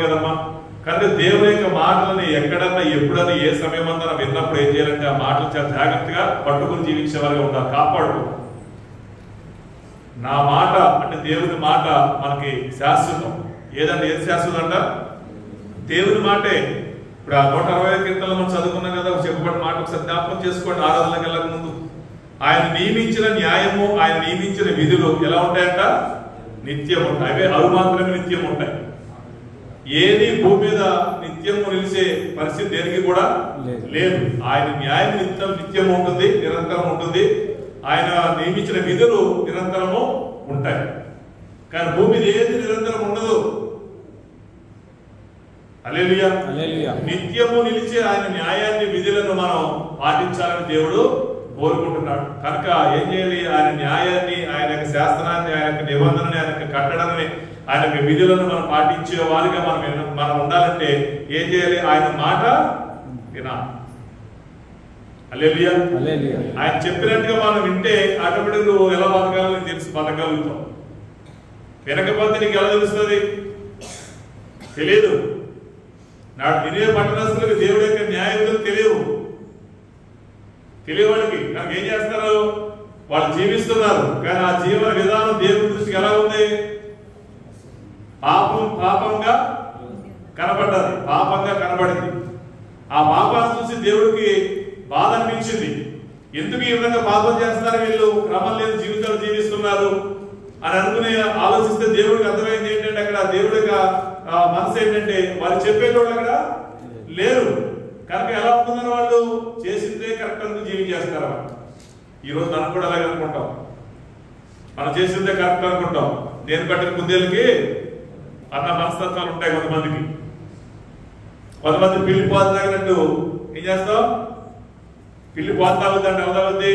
కదమ్మా. కానీ దేవుని యొక్క మాటలని ఎక్కడన్నా ఎప్పుడన్నా ఏ సమయం అంతా విన్నప్పుడు ఏం చేయాలంటే ఆ మాటలు చాలా జాగ్రత్తగా పట్టుకుని జీవించే వారిగా ఉండాలి, కాపాడుకో. నా మాట అంటే దేవుని మాట మనకి శాశ్వతం. ఏదంటే ఏది శాశ్వతం అంట? దేవుని మాటే. ఇప్పుడు ఆ 160 కీర్తనలు మనం చదువుకున్నాం కదా, చెప్పబడిన మాట ఒకసారి జ్ఞాపకం చేసుకోండి. ఆరాధనకి వెళ్ళక ముందు ఆయన నియమించిన న్యాయము, ఆయన నియమించిన విధులు ఎలా ఉంటాయంట? నిత్యం ఉంటాయి. అవే అవి మాత్రమే నిత్యం ఉంటాయి. ఏది భూమి మీద నిత్యము నిలిచే పరిస్థితి దేనికి కూడా లేదు. ఆయన న్యాయం నిత్యం ఉంటుంది, నిరంతరం ఉంటుంది. ఆయన నియమించిన విధులు నిరంతరము ఉంటాయి. కానీ భూమి మీద ఏది నిరంతరం ఉండదు. హల్లెలూయా. నిత్యము నిలిచే ఆయన న్యాయాన్ని, విధులను మనం పాటించాలని దేవుడు కోరుకుంటున్నాడు. కనుక ఏం చేయాలి? ఆయన న్యాయాన్ని, ఆయన యొక్క శాస్త్రాన్ని, ఆయన యొక్క నిబంధనని, ఆయన యొక్క కట్టడాన్ని, ఆయన యొక్క విధులను మనం పాటించే వారిగా మనం ఉండాలంటే ఏం చేయాలి? ఆయన మాట వినాలి. హల్లెలూయా. ఆయన చెప్పినట్టుగా మనం వింటే ఆటోమేటిక్ నువ్వు ఎలా బతకాలో నీకు తెలుసు, బతకగలుగుతావు. వినకపోతే నీకు ఎలా తెలుస్తుంది? తెలియదు. నాడు వినే పట్టణస్తులకు దేవుడి యొక్క న్యాయములు తెలియవు. తెలియవాడికి కనుక ఏం చేస్తారు? వాళ్ళు జీవిస్తున్నారు, కానీ ఆ జీవన విధానం దేవుడి దృష్టికి ఎలా ఉంది? పాపంగా కనబడ్డది, పాపంగా కనబడింది. ఆ పాపాన్ని చూసి దేవుడికి బాధ అనిపించింది. ఎందుకు ఈ విధంగా పాపం చేస్తున్నారు వీళ్ళు, క్రమం లేని జీవితాలు జీవిస్తున్నారు అని అనుకునే ఆలోచిస్తే దేవుడికి అర్థమైంది ఏంటంటే అక్కడ దేవుడి యొక్క మనసు ఏంటంటే వారు చెప్పేటోళ్ళు అక్కడ లేరు. కనుక ఎలా ఉంటున్నారు? వాళ్ళు చేసిందే కరెక్ట్ అనుకు జీవించేస్తారు. ఈరోజు మనం కూడా అలాగే అనుకుంటాం, మనం చేసిందే కరెక్ట్ అనుకుంటాం. నేను పట్టిన కుందేలకి అన్న మనస్తత్వాలు ఉంటాయి కొంతమందికి. కొంతమంది పిల్లి పోత తగినట్టు ఏం చేస్తాం? పిల్లి పోత తాగుద్దంటే అవుతావుద్ది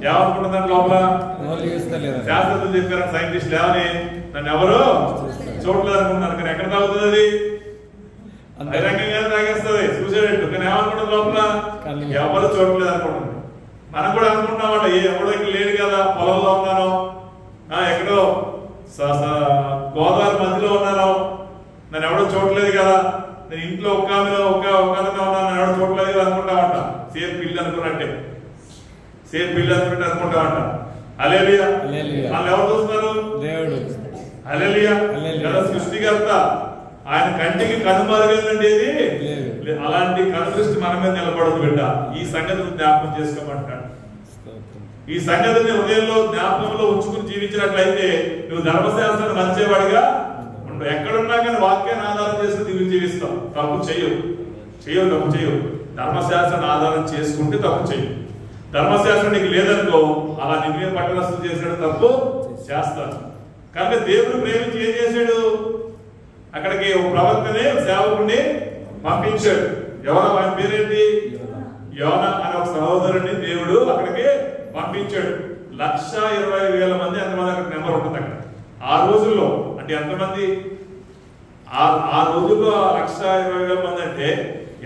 ఏమనుకుంటుందంటే లోపల శాస్త్రజ్ఞులు చెప్పారు, సైంటిస్టులు ఏమని, నన్ను ఎవరు చూడలేదు అనుకుంటున్నారు. కానీ ఎక్కడ తాగుతుంది అది? బహిరంగంగా తాగేస్తుంది చూసేటట్టు. కానీ ఏమనుకుంటుంది లోపల? ఎవరు చూడలేదు అనుకుంటుంది. మనం కూడా అనుకుంటున్నామంట, ఎవడో ఇక్కడ లేడు కదా, పొలంలో ఉన్నాను, ఎక్కడో గోదావరి మధ్యలో ఉన్నాను, నన్ను ఎవడో చూడలేదు కదా, నేను ఇంట్లో ఒక్కగా ఉన్నాను, నన్ను ఎవడో చూడలేదు కదా అనుకుంటామంట. సేమ్ పిల్లి అనుకున్నట్టే, సేమ్ పిల్లి అనుకుంటామంట. హల్లెలూయా. వాళ్ళు ఎవరు చూస్తున్నారు? దేవుడు. హల్లెలూయా. సృష్టికర్త. ఆయన కంటికి కనుమరుగైనది అలాంటి కనుదృష్టి మన మీద నిలబడదు బిడ్డ. ఈ సంగతిని జ్ఞాపకం చేసుకోమంటాడు. ఈ సంగతిని హృదయంలో జ్ఞాపకంలో ఉంచుకుని జీవించినట్లయితే నువ్వు ధర్మశాస్త్రాన్ని మంచేవాడిగా ఉండవు. ఎక్కడున్నా కానీ వాక్యాన్ని ఆధారం చేసుకుని నువ్వు జీవిస్తావు. తప్పు చెయ్యవు. తప్పు చేయవు. ధర్మశాస్త్రాన్ని ఆధారం చేసుకుంటే తప్పు చెయ్యు. ధర్మశాస్త్రం నీకు లేదనుకో, అలా నిన్నే పట్టణస్తులు చేసాడు, తప్పు చేస్తాను. కనుక దేవుడు ప్రేమించి ఏం చేశాడు? అక్కడికి ఒక ప్రవక్తనే, సేవకుడిని పంపించాడు. ఎవరో ఆయన పేరేంటి? యోనా అనే ఒక సహోదరుని దేవుడు అక్కడికి పంపించాడు. 1,20,000 మంది ఎంతమంది అక్కడ నెంబర్ ఉంటుంది అక్కడ ఆ రోజుల్లో. అంటే ఎంతమంది ఆ రోజుల్లో 1,20,000 మంది అంటే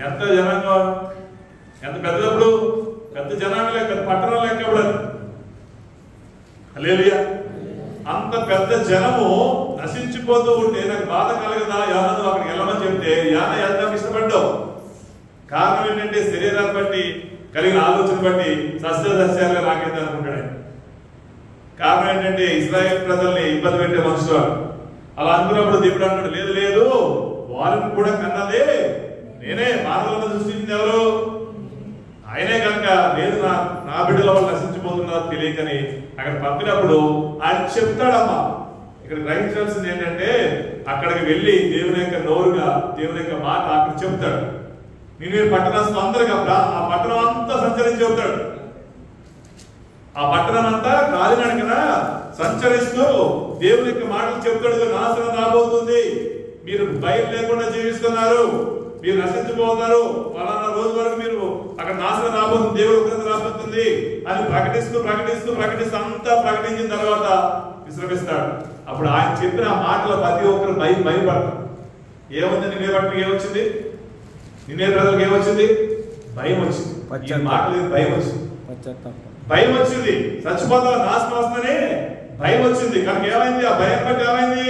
ఎంత జనాంగ, ఎంత పెద్దప్పుడు? పెద్ద జనాంగ లెక్క, పట్టణం లెక్క కూడా. హల్లెలూయా. అంత పెద్ద జనము నశించిపోతూ ఉంటే నాకు బాధ కలగదా? యానను అక్కడికి వెళ్ళమని చెప్తే యాన వెళ్తాం ఇష్టపడ్డావు. కారణం ఏంటంటే శరీరాన్ని బట్టి కలిగిన ఆలోచన బట్టి సస్యాలుగా నాకైతే అనుకుంటాడు. కారణం ఏంటంటే ఇశ్రాయేల్ ప్రజల్ని ఇబ్బంది పెట్టే మనుషులు. అలా అనుకున్నప్పుడు దేవుడు అంటాడు, లేదు లేదు, వారిని కూడా కన్నదే నేనే. మానవులను సృష్టించింది ఎవరు? ఆయనే. కనుక లేదు, నా బిడ్డల వాళ్ళు నశించిపోతున్నారు తెలియకని అక్కడ పంపినప్పుడు ఆయన చెప్తాడమ్మా. ఇక్కడ గ్రహించాల్సింది ఏంటంటే అక్కడికి వెళ్ళి దేవుని యొక్క నోరుగా, దేవుని యొక్క మాట అక్కడ చెప్తాడు. నేను పట్టణం అందరిగా ఆ పట్టణం అంతా సంచరించి చెబుతాడు. ఆ పట్టణం అంతా కాలినడకన సంచరిస్తూ దేవుని యొక్క మాటలు చెప్తాడు. నాశనం రాబోతుంది, మీరు భయం లేకుండా జీవిస్తున్నారు, మీరు నశించిపోతారు, ఫలానా రోజు వరకు మీరు అక్కడ నాశనం రాబోతుంది, దేవుడు ఉగ్రత రాబోతుంది అని ప్రకటిస్తూ అంతా ప్రకటించిన తర్వాత విశ్రమిస్తాడు. అప్పుడు ఆయన చెప్పిన ఆ మాటల ప్రతి ఒక్కరు భయపడతారు. ఏముంది? నిన్నే పట్టుకు ఏమొచ్చింది? నిన్నే ప్రజలకు ఏమొచ్చింది? భయం వచ్చింది. మాటలు భయం వచ్చింది. చచ్చిపోతా, నాశనం వస్తుందని భయం వచ్చింది. కనుక ఏమైంది? ఆ భయం బట్టి ఏమైంది?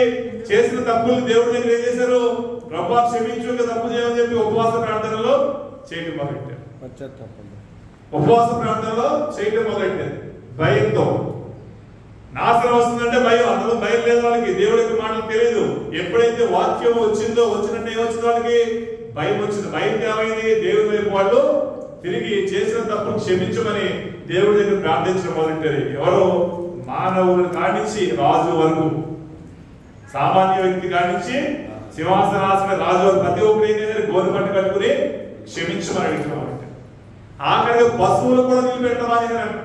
చేసిన తప్పులు దేవుడి దగ్గర ఏం చేశారు? ప్రభువా క్షమించు, తప్పు చేయమని చెప్పి ఉపవాస ప్రార్థనలో చేయడం మొదలెట్టారు. ఉపవాస ప్రార్థనలో చేయడం మొదలెట్టారు. భయంతో నాశనం వస్తుందంటే భయం. అందులో భయం లేదు వాళ్ళకి, దేవుడికి మాటలు తెలియదు. ఎప్పుడైతే వాక్యం వచ్చిందో, వచ్చినట్టు ఏమొచ్చింది వాళ్ళకి? భయం వచ్చింది. భయం ఏమైంది? దేవుడి వైపు వాళ్ళు తిరిగి చేసిన తప్పులు క్షమించమని దేవుడి దగ్గర ప్రార్థించడం మొదలెట్టారు. ఎవరో మానవుని కానించి రాజు వరకు, సామాన్య వ్యక్తి కానించి సింహాసనాసన రాజు వరకు ప్రతి ఒక్కరి గోరు పట్టు కట్టుకుని క్షమించమని అడిగిన ఆఖరిగా పశువులు కూడా నీళ్ళు పెట్టడం మానేశారు.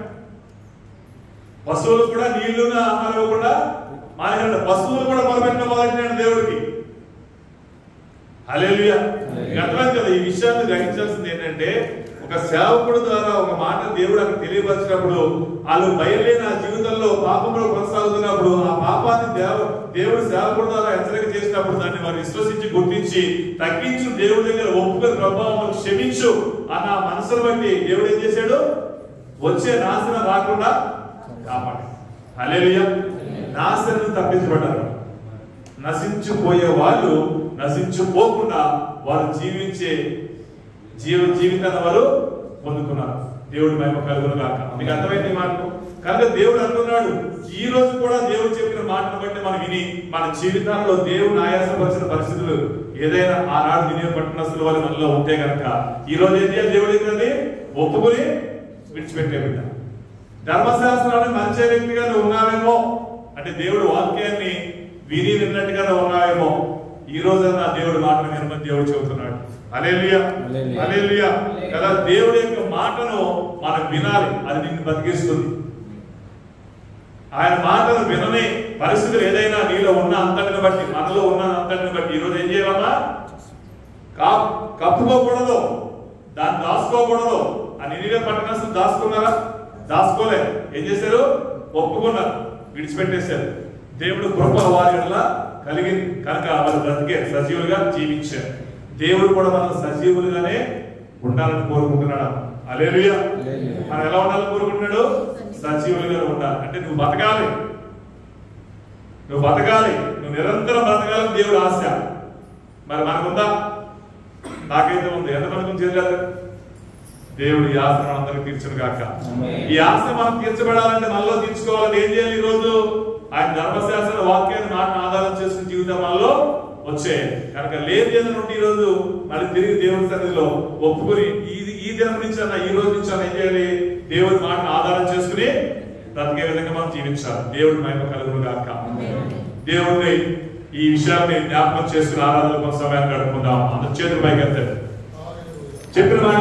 పశువులు కూడా నీళ్లు ఆహారం ఇవ్వకుండా మానేశాడు. పశువులు కూడా మొదలుపెట్టిన మొదలెట్టినాడు దేవుడికి. హల్లెలూయా. అర్థమైంది కదా? ఈ విషయాన్ని గ్రహించాల్సింది ఏంటంటే, ఒక సేవకుడు ద్వారా ఒక మాట దేవుడు అక్కడ తెలియపరిచినప్పుడు, వాళ్ళు బయలుదేరిన జీవితంలో పాపంలో కొనసాగుతున్నప్పుడు, ఆ పాపాన్ని దేవుడు సేవకుడు ద్వారా హెచ్చరిక చేసినప్పుడు దాన్ని వారు విశ్వసించి గుర్తించి తగ్గించు, దేవుడి దగ్గర ఒప్పుకొని ప్రభావం క్షమించు అన్న మనసును బట్టి దేవుడు ఏం చేశాడు? వచ్చే నాశనం రాకుండా కాపాడు. హల్లెలూయా. నాశనం తప్పించబడ్డారు. నశించిపోయే వాళ్ళు నశించిపోకుండా వారు జీవించే జీవితాన్ని వారు పొందుకున్నారు. దేవుడి మహిమ కలుగును గాక. మీకు అర్థమైంది ఈ మాటలు? కనుక దేవుడు అంటున్నాడు, ఈ రోజు కూడా దేవుడు చెప్పిన మాటను బట్టి మనం విని మన జీవితాల్లో దేవుడు ఆయాసపరిచిన పరిస్థితులు ఏదైనా ఆనాడు వినే పట్టణస్తుల వారి మనలో ఉంటే కనుక ఈ రోజు ఏం చేయాలి? దేవుడు ఏంటది ఒప్పుకుని విడిచిపెట్టే బిడ్డ. ధర్మశాస్త్రాన్ని మంచి వ్యక్తిగా నువ్వు ఉన్నావేమో అంటే దేవుడు వాక్యాన్ని విని విన్నట్టుగా ఉన్నావేమో, ఈ రోజన్నా దేవుడు మాటను వినమని దేవుడు చెబుతున్నాడు. హల్లెలూయా, హల్లెలూయా కదా. దేవుడి యొక్క మాటను మనం వినాలి, అది నిన్ను బతికిస్తుంది. ఆయన మాటను వినని పరిస్థితులు ఏదైనా నీలో ఉన్న అంతటిని బట్టి, మనలో ఉన్న అంతటిని బట్టి ఈరోజు ఏం చేయాలమ్మా? కప్పుకోకూడదు, దాన్ని దాచుకోకూడదు. ఆ నినివే పట్టణస్తులు దాచుకున్నారా? దాచుకోలే. ఏం చేశారు? ఒప్పుకున్నారు, విడిచిపెట్టేశారు. దేవుడు కృప వారి వల్ల కలిగింది కనుక వాళ్ళు బ్రతికే సజీవులుగా జీవించారు. దేవుడు కూడా మనం సజీవులుగానే ఉండాలని కోరుకుంటున్నాడు. హల్లెలూయా. మనం ఎలా ఉండాలని కోరుకుంటున్నాడు? సజీవులుగా ఉండాలి. అంటే నువ్వు బతకాలి, నువ్వు బతకాలి, నువ్వు నిరంతరం బతకాలని దేవుడు ఆశ. మరి మనకుందా? నాకైతే ఉంది. ఎంతమందికి చేయలేదు? దేవుడు ఈ ఆశ అందరికి తీర్చును గాక. ఈ ఆశ మనం తీర్చబడాలంటే మనలో తీర్చుకోవాలని ఏం చేయాలి? ఈ రోజు ఆయన ధర్మశాస్త్ర వాక్యాన్ని మాటను ఆధారం చేసుకుని జీవితం మనలో వచ్చే కనుక లేదు ఏదైనా ఉంటే ఈ రోజు మళ్ళీ తిరిగి దేవుడి సన్నిధిలో ఒప్పుకొని ఈ దినం నుంచి అన్న, ఈ రోజు నుంచి అన్న ఏం చేయాలి? దేవుడి మాటను ఆధారం చేసుకుని బ్రతికే విధంగా మనం జీవించాలి. దేవుడి మహిమ కలుగును గాక. దేవుడిని ఈ విషయాన్ని జ్ఞాపకం చేసుకుని ఆరాధన సమయాన్ని గడుపుకుందాం. అందరి చేతుల పైకి ఎత్తండి. చెప్పిన మాట